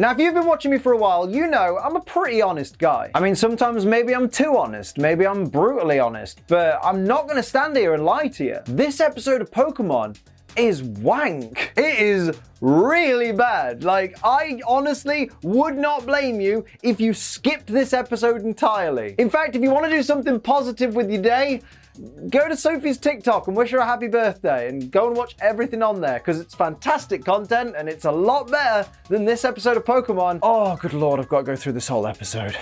Now, if you've been watching me for a while, you know I'm a pretty honest guy. I mean, sometimes maybe I'm too honest, maybe I'm brutally honest, but I'm not gonna stand here and lie to you. This episode of Pokemon is wank. It is really bad. Like, I honestly would not blame you if you skipped this episode entirely. In fact, if you want to do something positive with your day, go to Sophie's TikTok and wish her a happy birthday and go and watch everything on there, because it's fantastic content and it's a lot better than this episode of Pokemon. Oh, good lord, I've got to go through this whole episode.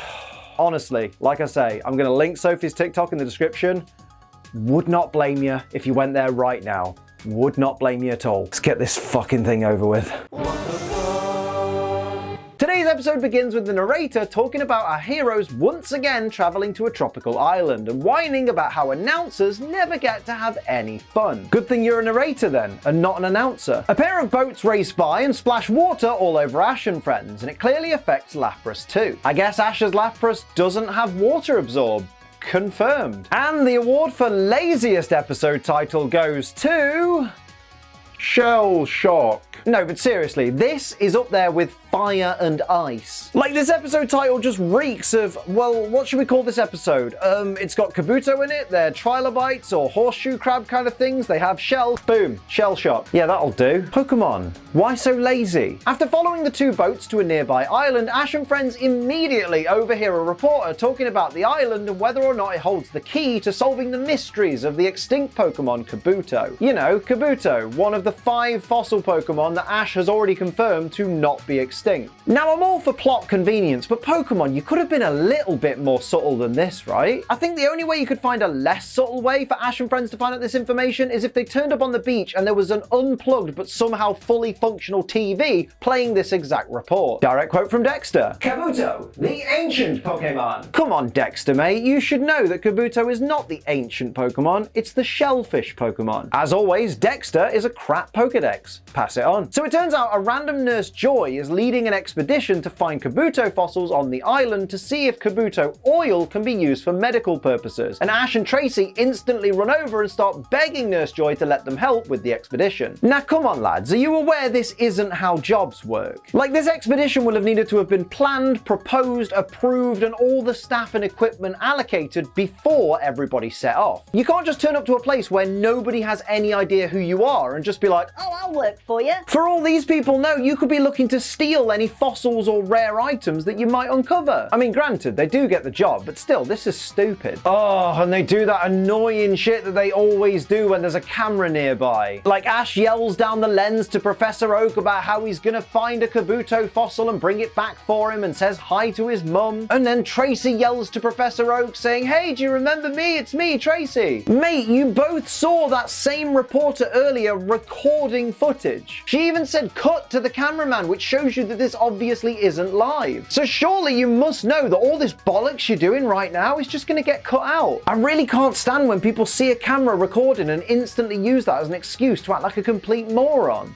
Honestly, like I say, I'm going to link Sophie's TikTok in the description. Would not blame you if you went there right now. Would not blame you at all. Let's get this fucking thing over with. Today's episode begins with the narrator talking about our heroes once again traveling to a tropical island and whining about how announcers never get to have any fun. Good thing you're a narrator then, and not an announcer. A pair of boats race by and splash water all over Ash and friends, and it clearly affects Lapras too. I guess Ash's Lapras doesn't have water absorb. Confirmed. And the award for laziest episode title goes to... Shell Shock. No, but seriously, this is up there with Fire and Ice. Like, this episode title just reeks of, well, what should we call this episode? It's got Kabuto in it, they're trilobites or horseshoe crab kind of things, they have shells, boom, Shell Shock. Yeah, that'll do. Pokemon, why so lazy? After following the two boats to a nearby island, Ash and friends immediately overhear a reporter talking about the island and whether or not it holds the key to solving the mysteries of the extinct Pokemon Kabuto. You know, Kabuto, one of the 5 fossil Pokemon that Ash has already confirmed to not be extinct. Now, I'm all for plot convenience, but Pokemon, you could have been a little bit more subtle than this, right? I think the only way you could find a less subtle way for Ash and friends to find out this information is if they turned up on the beach and there was an unplugged but somehow fully functional TV playing this exact report. Direct quote from Dexter. Kabuto, the ancient Pokemon. Come on, Dexter, mate, you should know that Kabuto is not the ancient Pokemon, it's the shellfish Pokemon. As always, Dexter is a crap Pokedex. Pass it on. So it turns out a random Nurse Joy is leading an expedition to find Kabuto fossils on the island to see if Kabuto oil can be used for medical purposes. And Ash and Tracey instantly run over and start begging Nurse Joy to let them help with the expedition. Now come on lads, are you aware this isn't how jobs work? Like, this expedition will have needed to have been planned, proposed, approved, and all the staff and equipment allocated before everybody set off. You can't just turn up to a place where nobody has any idea who you are and just be like, oh, I'll work for you. For all these people know, you could be looking to steal any fossils or rare items that you might uncover. I mean, granted, they do get the job, but still, this is stupid. Oh, and they do that annoying shit that they always do when there's a camera nearby. Like, Ash yells down the lens to Professor Oak about how he's gonna find a Kabuto fossil and bring it back for him and says hi to his mum. And then Tracey yells to Professor Oak saying, hey, do you remember me? It's me, Tracey. Mate, you both saw that same reporter earlier recording footage. She even said cut to the cameraman, which shows you that this obviously isn't live. So surely you must know that all this bollocks you're doing right now is just gonna get cut out. I really can't stand when people see a camera recording and instantly use that as an excuse to act like a complete moron.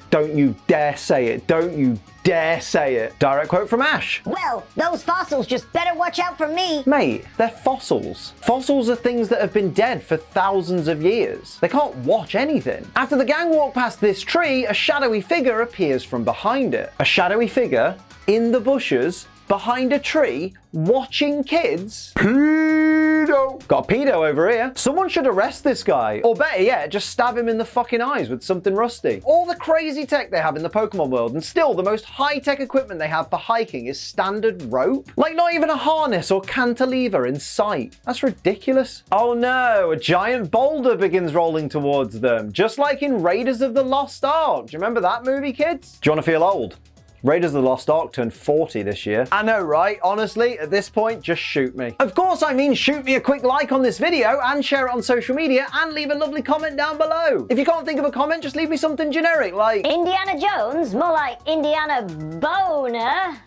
Don't you dare say it. Don't you dare say it. Direct quote from Ash. Well, those fossils just better watch out for me. Mate, they're fossils. Fossils are things that have been dead for thousands of years. They can't watch anything. After the gang walk past this tree, a shadowy figure appears from behind it. A shadowy figure in the bushes behind a tree watching kids? Pedo! Got a pedo over here. Someone should arrest this guy. Or better yet, just stab him in the fucking eyes with something rusty. All the crazy tech they have in the Pokemon world, and still the most high-tech equipment they have for hiking is standard rope. Like, not even a harness or cantilever in sight. That's ridiculous. Oh no, a giant boulder begins rolling towards them, just like in Raiders of the Lost Ark. Do you remember that movie, kids? Do you want to feel old? Raiders of the Lost Ark turned 40 this year. I know, right? Honestly, at this point, just shoot me. Of course, I mean shoot me a quick like on this video and share it on social media and leave a lovely comment down below. If you can't think of a comment, just leave me something generic like Indiana Jones, more like Indiana Boner.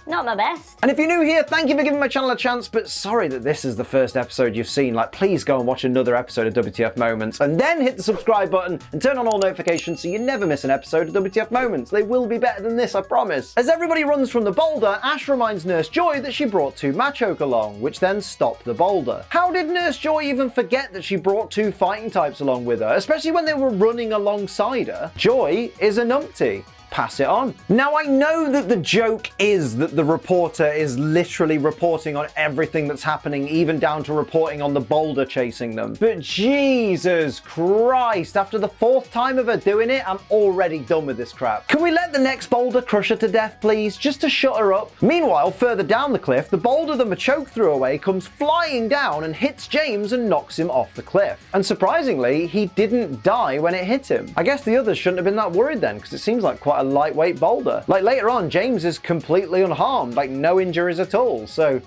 Not my best. And if you're new here, thank you for giving my channel a chance, but sorry that this is the first episode you've seen. Like, please go and watch another episode of WTF Moments, and then hit the subscribe button and turn on all notifications so you never miss an episode of WTF Moments. They will be better than this, I promise. As everybody runs from the boulder, Ash reminds Nurse Joy that she brought 2 Machoke along, which then stopped the boulder. How did Nurse Joy even forget that she brought 2 fighting types along with her, especially when they were running alongside her? Joy is a numpty. pass it on. Now I know that the joke is that the reporter is literally reporting on everything that's happening, even down to reporting on the boulder chasing them. But Jesus Christ, after the 4th time of her doing it, I'm already done with this crap. Can we let the next boulder crush her to death, please? Just to shut her up? Meanwhile, further down the cliff, the boulder that Machoke threw away comes flying down and hits James and knocks him off the cliff. And surprisingly, he didn't die when it hit him. I guess the others shouldn't have been that worried then, because it seems like quite a lightweight boulder. Like later on, James is completely unharmed, like no injuries at all, so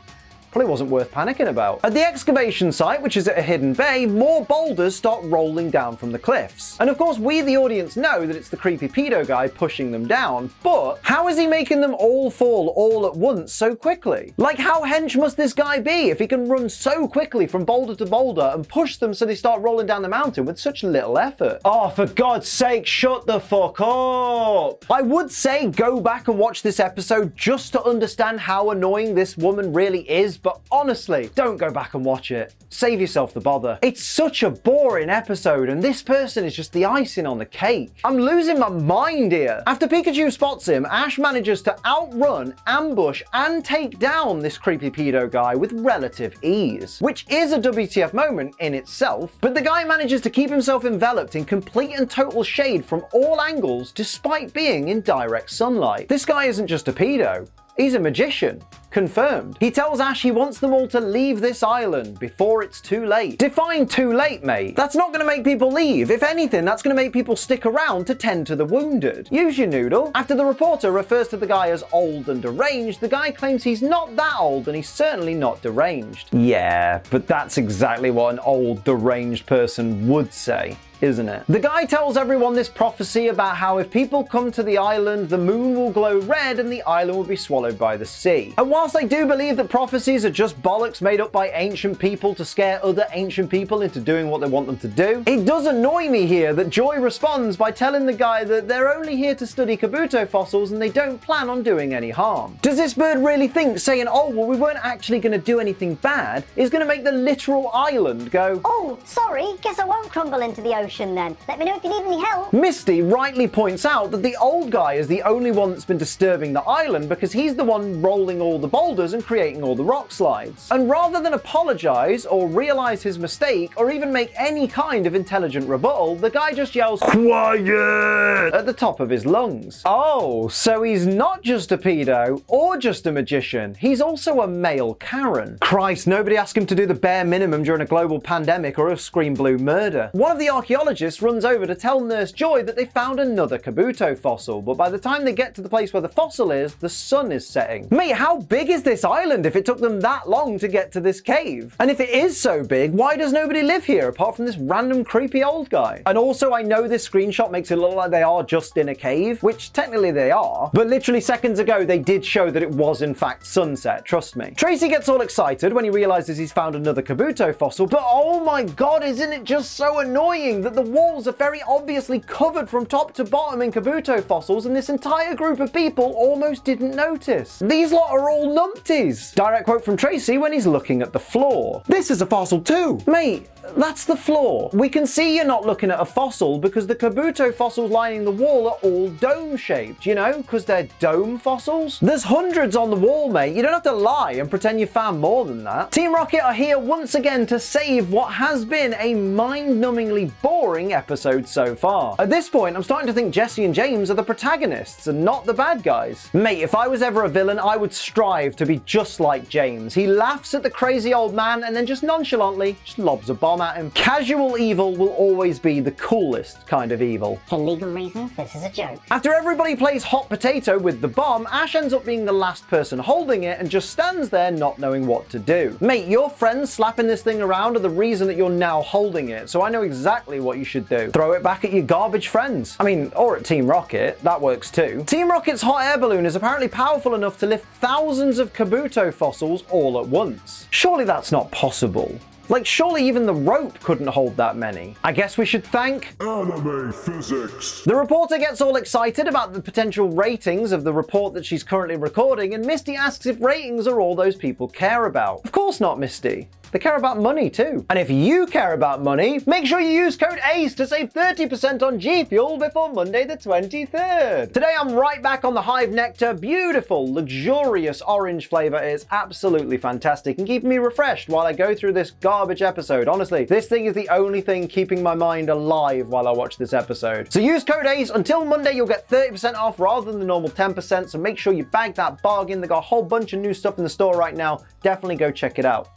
probably wasn't worth panicking about. At the excavation site, which is at a hidden bay, more boulders start rolling down from the cliffs. And of course, we the audience know that it's the creepy pedo guy pushing them down, but how is he making them all fall all at once so quickly? Like, how hench must this guy be if he can run so quickly from boulder to boulder and push them so they start rolling down the mountain with such little effort? Oh, for God's sake, shut the fuck up! I would say go back and watch this episode just to understand how annoying this woman really is, but honestly, don't go back and watch it. Save yourself the bother. It's such a boring episode, and this person is just the icing on the cake. I'm losing my mind here. After Pikachu spots him, Ash manages to outrun, ambush, and take down this creepy pedo guy with relative ease, which is a WTF moment in itself, but the guy manages to keep himself enveloped in complete and total shade from all angles despite being in direct sunlight. This guy isn't just a pedo. He's a magician. Confirmed. He tells Ash he wants them all to leave this island before it's too late. Define too late, mate. That's not going to make people leave. If anything, that's going to make people stick around to tend to the wounded. Use your noodle. After the reporter refers to the guy as old and deranged, the guy claims he's not that old and he's certainly not deranged. Yeah, but that's exactly what an old, deranged person would say, isn't it? The guy tells everyone this prophecy about how if people come to the island, the moon will glow red and the island will be swallowed by the sea. And whilst I do believe that prophecies are just bollocks made up by ancient people to scare other ancient people into doing what they want them to do, it does annoy me here that Joy responds by telling the guy that they're only here to study Kabuto fossils and they don't plan on doing any harm. Does this bird really think saying, oh, well, we weren't actually going to do anything bad, is going to make the literal island go, oh, sorry, guess I won't crumble into the ocean then. Let me know if you need any help. Misty rightly points out that the old guy is the only one that's been disturbing the island because he's the one rolling all the boulders and creating all the rock slides. And rather than apologize or realize his mistake or even make any kind of intelligent rebuttal, the guy just yells, "Quiet!" at the top of his lungs. Oh, so he's not just a pedo or just a magician. He's also a male Karen. Christ, nobody asked him to do the bare minimum during a global pandemic or a Scream Blue murder. One of the archaeologists runs over to tell Nurse Joy that they found another Kabuto fossil, but by the time they get to the place where the fossil is, the sun is setting. Mate, how big is this island if it took them that long to get to this cave? And if it is so big, why does nobody live here apart from this random creepy old guy? And also, I know this screenshot makes it look like they are just in a cave, which technically they are, but literally seconds ago they did show that it was in fact sunset, trust me. Tracy gets all excited when he realizes he's found another Kabuto fossil, but oh my god, isn't it just so annoying that the walls are very obviously covered from top to bottom in Kabuto fossils and this entire group of people almost didn't notice. These lot are all numpties. Direct quote from Tracy when he's looking at the floor. This is a fossil too. Mate, that's the floor. We can see you're not looking at a fossil because the Kabuto fossils lining the wall are all dome-shaped, you know, because they're dome fossils. There's hundreds on the wall, mate. You don't have to lie and pretend you found more than that. Team Rocket are here once again to save what has been a mind-numbingly boring episode so far. At this point, I'm starting to think Jesse and James are the protagonists and not the bad guys. Mate, if I was ever a villain, I would strive to be just like James. He laughs at the crazy old man and then just nonchalantly just lobs a bomb at him. Casual evil will always be the coolest kind of evil. For legal reasons, this is a joke. After everybody plays hot potato with the bomb, Ash ends up being the last person holding it and just stands there not knowing what to do. Mate, your friends slapping this thing around are the reason that you're now holding it, so I know exactly what you should do. Throw it back at your garbage friends. I mean, or at Team Rocket, that works too. Team Rocket's hot air balloon is apparently powerful enough to lift thousands of Kabuto fossils all at once. Surely that's not possible. Like, surely even the rope couldn't hold that many. I guess we should thank anime physics. The reporter gets all excited about the potential ratings of the report that she's currently recording, and Misty asks if ratings are all those people care about. Of course not, Misty. They care about money too. And if you care about money, make sure you use code ACE to save 30% on G Fuel before Monday the 23rd. Today I'm right back on the Hive Nectar. Beautiful, luxurious orange flavor. It's absolutely fantastic and keeping me refreshed while I go through this garbage episode. Honestly, this thing is the only thing keeping my mind alive while I watch this episode. So use code ACE. Until Monday, you'll get 30% off rather than the normal 10%. So make sure you bag that bargain. They got a whole bunch of new stuff in the store right now. Definitely go check it out.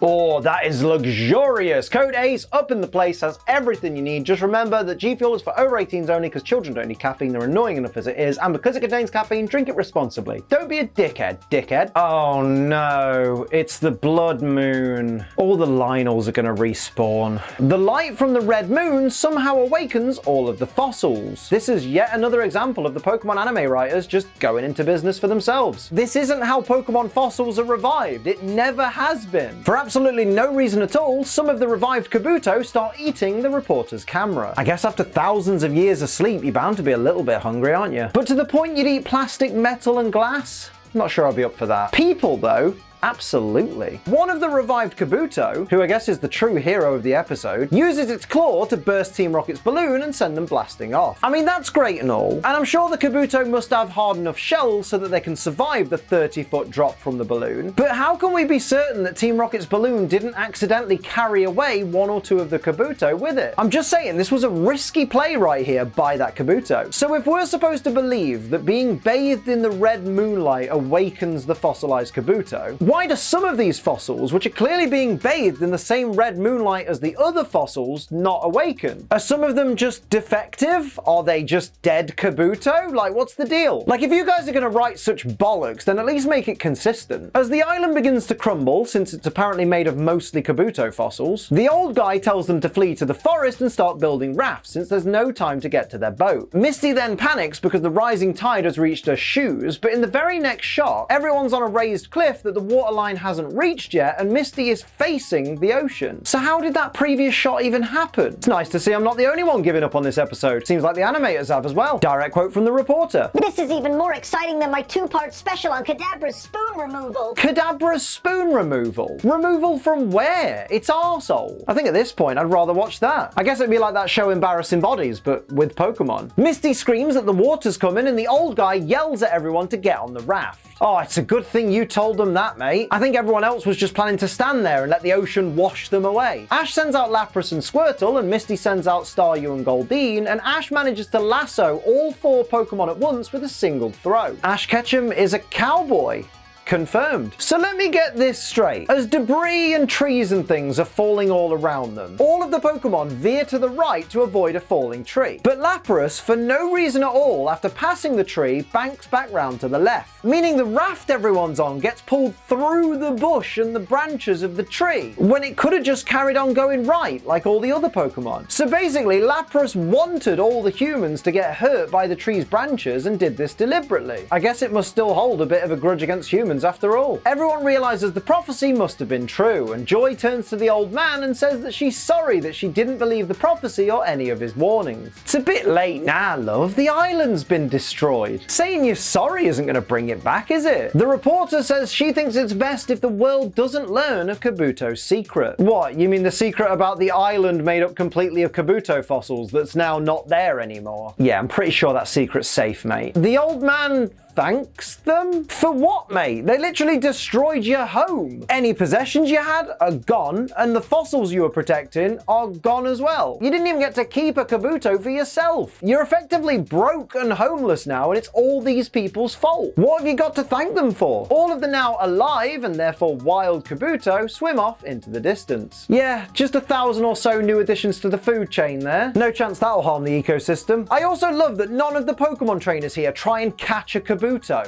Oh, that is luxurious. Code ACE up in the place, has everything you need. Just remember that G Fuel is for over 18s only because children don't need caffeine. They're annoying enough as it is. And because it contains caffeine, drink it responsibly. Don't be a dickhead. Oh no, it's the blood moon. All the Lionels are going to respawn. The light from the red moon somehow awakens all of the fossils. This is yet another example of the Pokemon Anime writers just going into business for themselves. This isn't how Pokemon fossils are revived. It never has been. For absolutely no reason at all, some of the revived Kabuto start eating the reporter's camera. I guess after thousands of years of sleep, you're bound to be a little bit hungry, aren't you? But to the point you'd eat plastic, metal, and glass? I'm not sure I'll be up for that. People, though, absolutely. One of the revived Kabuto, who I guess is the true hero of the episode, uses its claw to burst Team Rocket's balloon and send them blasting off. I mean, that's great and all, and I'm sure the Kabuto must have hard enough shells so that they can survive the 30-foot drop from the balloon. But how can we be certain that Team Rocket's balloon didn't accidentally carry away one or two of the Kabuto with it? I'm just saying, this was a risky play right here by that Kabuto. So if we're supposed to believe that being bathed in the red moonlight awakens the fossilized Kabuto, why do some of these fossils, which are clearly being bathed in the same red moonlight as the other fossils, not awaken? Are some of them just defective? Are they just dead Kabuto? Like, what's the deal? Like, if you guys are going to write such bollocks, then at least make it consistent. As the island begins to crumble, since it's apparently made of mostly Kabuto fossils, the old guy tells them to flee to the forest and start building rafts, since there's no time to get to their boat. Misty then panics because the rising tide has reached her shoes, but in the very next shot, everyone's on a raised cliff that the waterline hasn't reached yet, and Misty is facing the ocean. So how did that previous shot even happen? It's nice to see I'm not the only one giving up on this episode. Seems like the animators have as well. Direct quote from the reporter. This is even more exciting than my two-part special on Kadabra's spoon removal. Kadabra's spoon removal? Removal from where? It's arsehole. I think at this point I'd rather watch that. I guess it'd be like that show Embarrassing Bodies, but with Pokemon. Misty screams that the water's coming and the old guy yells at everyone to get on the raft. Oh, it's a good thing you told them that, mate. I think everyone else was just planning to stand there and let the ocean wash them away. Ash sends out Lapras and Squirtle, and Misty sends out Staryu and Goldeen, and Ash manages to lasso all 4 Pokemon at once with a single throw. Ash Ketchum is a cowboy. Confirmed. So let me get this straight. As debris and trees and things are falling all around them, all of the Pokemon veer to the right to avoid a falling tree. But Lapras, for no reason at all, after passing the tree, banks back round to the left, meaning the raft everyone's on gets pulled through the bush and the branches of the tree, when it could have just carried on going right, like all the other Pokemon. So basically, Lapras wanted all the humans to get hurt by the tree's branches and did this deliberately. I guess it must still hold a bit of a grudge against humans after all. Everyone realizes the prophecy must have been true, and Joy turns to the old man and says that she's sorry that she didn't believe the prophecy or any of his warnings. It's a bit late now, love. The island's been destroyed. Saying you're sorry isn't going to bring it back, is it? The reporter says she thinks it's best if the world doesn't learn of Kabuto's secret. What, you mean the secret about the island made up completely of Kabuto fossils that's now not there anymore? Yeah, I'm pretty sure that secret's safe, mate. The old man thanks them? For what, mate? They literally destroyed your home. Any possessions you had are gone, and the fossils you were protecting are gone as well. You didn't even get to keep a Kabuto for yourself. You're effectively broke and homeless now, and it's all these people's fault. What have you got to thank them for? All of the now alive, and therefore wild Kabuto, swim off into the distance. Yeah, just 1,000 or so new additions to the food chain there. No chance that'll harm the ecosystem. I also love that none of the Pokemon trainers here try and catch a Kabuto.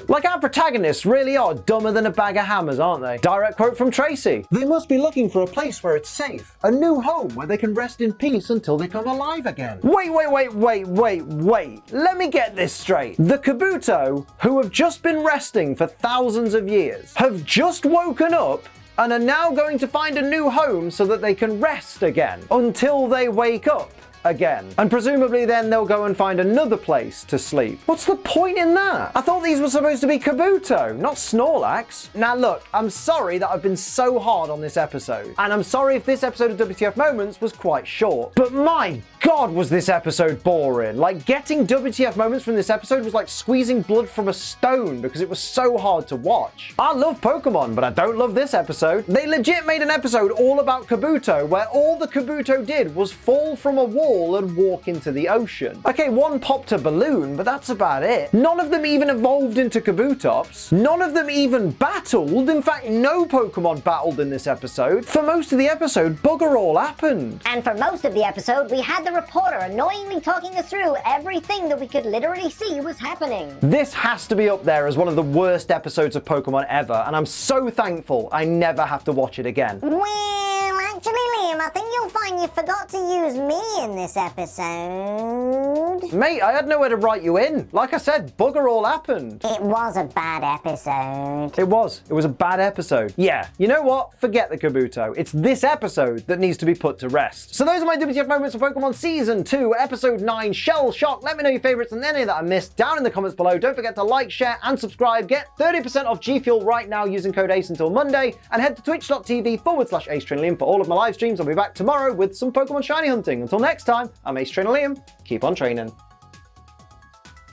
Like, our protagonists really are dumber than a bag of hammers, aren't they? Direct quote from Tracey. They must be looking for a place where it's safe. A new home where they can rest in peace until they come alive again. Wait. Let me get this straight. The Kabuto, who have just been resting for thousands of years, have just woken up and are now going to find a new home so that they can rest again until they wake up. again. And presumably then they'll go and find another place to sleep. What's the point in that? I thought these were supposed to be Kabuto, not Snorlax. Now look, I'm sorry that I've been so hard on this episode. And I'm sorry if this episode of WTF Moments was quite short. But my God, was this episode boring. Like, getting WTF Moments from this episode was like squeezing blood from a stone because it was so hard to watch. I love Pokemon, but I don't love this episode. They legit made an episode all about Kabuto where all the Kabuto did was fall from a wall and walk into the ocean. Okay, one popped a balloon, but that's about it. None of them even evolved into Kabutops. None of them even battled. In fact, no Pokemon battled in this episode. For most of the episode, bugger all happened. And for most of the episode, we had the reporter annoyingly talking us through everything that we could literally see was happening. This has to be up there as one of the worst episodes of Pokemon ever, and I'm so thankful I never have to watch it again. Well, actually, Liam, I think you'll find you forgot to use me in this episode. Mate, I had nowhere to write you in. Like I said, bugger all happened. It was a bad episode. It was a bad episode. Yeah, you know what? Forget the Kabuto. It's this episode that needs to be put to rest. So those are my WTF moments of Pokemon Season 2, Episode 9, Shell Shock. Let me know your favorites and any that I missed down in the comments below. Don't forget to like, share, and subscribe. Get 30% off G Fuel right now using code ACE until Monday, and head to twitch.tv/AceTrainLiam for all of my live streams. I'll be back tomorrow with some Pokemon shiny hunting. Until next time, I'm Ace Trainer Liam. Keep on training.